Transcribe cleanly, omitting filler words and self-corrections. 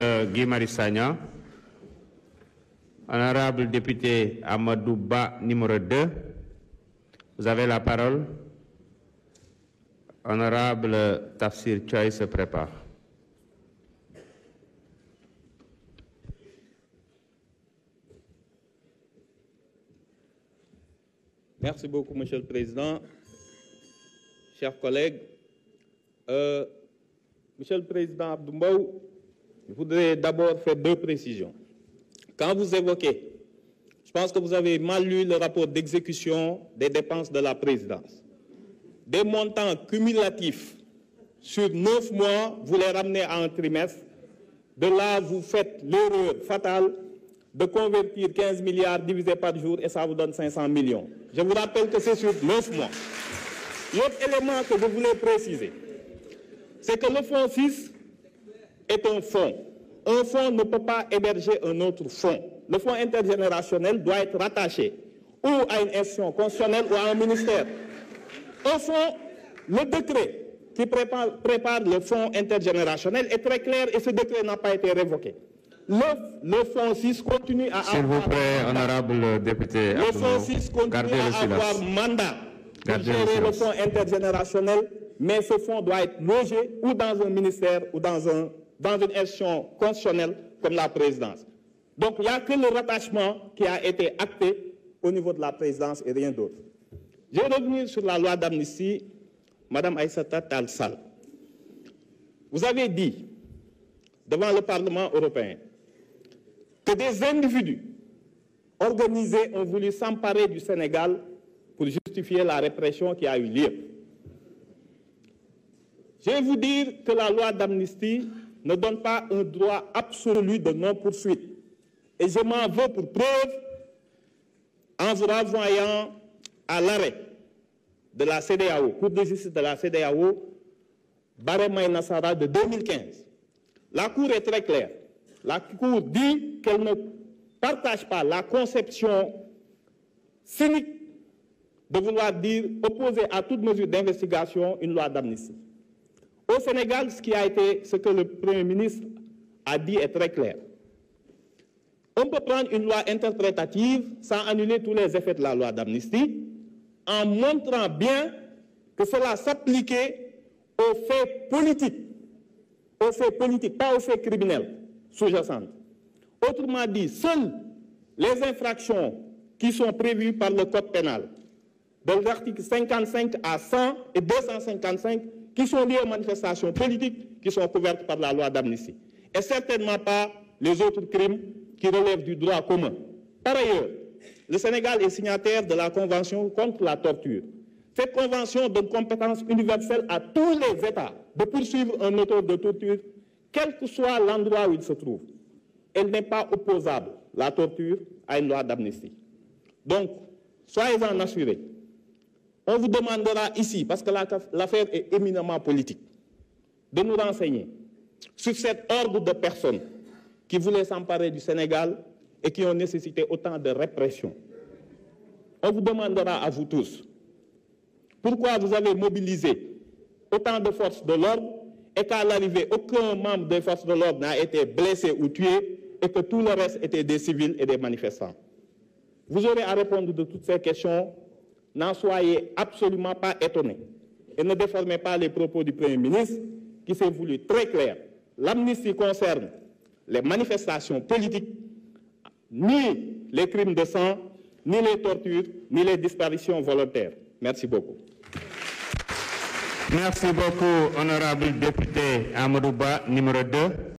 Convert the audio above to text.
Guy Marius Sagna. Honorable député Amadou Ba, numéro 2, vous avez la parole. Honorable Tafsir Choy se prépare. Merci beaucoup, Monsieur le Président. Chers collègues, Monsieur le Président Abdou Mbow, je voudrais d'abord faire 2 précisions. Quand vous évoquez, je pense que vous avez mal lu le rapport d'exécution des dépenses de la présidence. Des montants cumulatifs sur 9 mois, vous les ramenez à un trimestre. De là, vous faites l'erreur fatale de convertir 15 milliards divisé par jour et ça vous donne 500 millions. Je vous rappelle que c'est sur 9 mois. L'autre élément que je voulais préciser, c'est que le fonds 6 est un fonds. Un fonds ne peut pas héberger un autre fonds. Le fonds intergénérationnel doit être rattaché ou à une institution constitutionnelle ou à un ministère. Au fond, le décret qui prépare le fonds intergénérationnel est très clair et ce décret n'a pas été révoqué. Le fonds 6 continue à avoir... S'il vous plaît, honorable député. Le fonds 6 continue à avoir mandat pour gérer le fonds intergénérationnel, mais ce fonds doit être logé ou dans un ministère ou dans une institution constitutionnelle comme la présidence. Donc il n'y a que le rattachement qui a été acté au niveau de la présidence et rien d'autre. Je vais revenir sur la loi d'amnistie, Madame Aïssata Tall Sall. Vous avez dit devant le Parlement européen que des individus organisés ont voulu s'emparer du Sénégal pour justifier la répression qui a eu lieu. Je vais vous dire que la loi d'amnistie ne donne pas un droit absolu de non-poursuite. Et je m'en veux pour preuve en vous renvoyant à l'arrêt de la CEDEAO, Cour de justice de la CEDEAO, Barema et Nassara de 2015. La Cour est très claire. La Cour dit qu'elle ne partage pas la conception cynique de vouloir dire opposer à toute mesure d'investigation une loi d'amnistie. Au Sénégal, ce que le Premier ministre a dit est très clair. On peut prendre une loi interprétative sans annuler tous les effets de la loi d'amnistie en montrant bien que cela s'appliquait aux faits politiques, pas aux faits criminels sous-jacents. Autrement dit, seules les infractions qui sont prévues par le Code pénal, de l'article 55 à 100 et 255, qui sont liées aux manifestations politiques qui sont couvertes par la loi d'amnistie. Et certainement pas les autres crimes qui relèvent du droit commun. Par ailleurs, le Sénégal est signataire de la Convention contre la torture. Cette convention donne compétence universelle à tous les États de poursuivre un auteur de torture, quel que soit l'endroit où il se trouve. Elle n'est pas opposable, la torture, à une loi d'amnistie. Donc, soyez-en assurés. On vous demandera ici, parce que l'affaire est éminemment politique, de nous renseigner sur cet ordre de personnes qui voulaient s'emparer du Sénégal et qui ont nécessité autant de répression. On vous demandera à vous tous pourquoi vous avez mobilisé autant de forces de l'ordre et qu'à l'arrivée, aucun membre des forces de l'ordre n'a été blessé ou tué et que tout le reste était des civils et des manifestants. Vous aurez à répondre de toutes ces questions. N'en soyez absolument pas étonnés et ne déformez pas les propos du Premier ministre qui s'est voulu très clair. L'amnistie concerne les manifestations politiques, ni les crimes de sang, ni les tortures, ni les disparitions volontaires. Merci beaucoup. Merci beaucoup, honorable député Amadou Ba, numéro 2.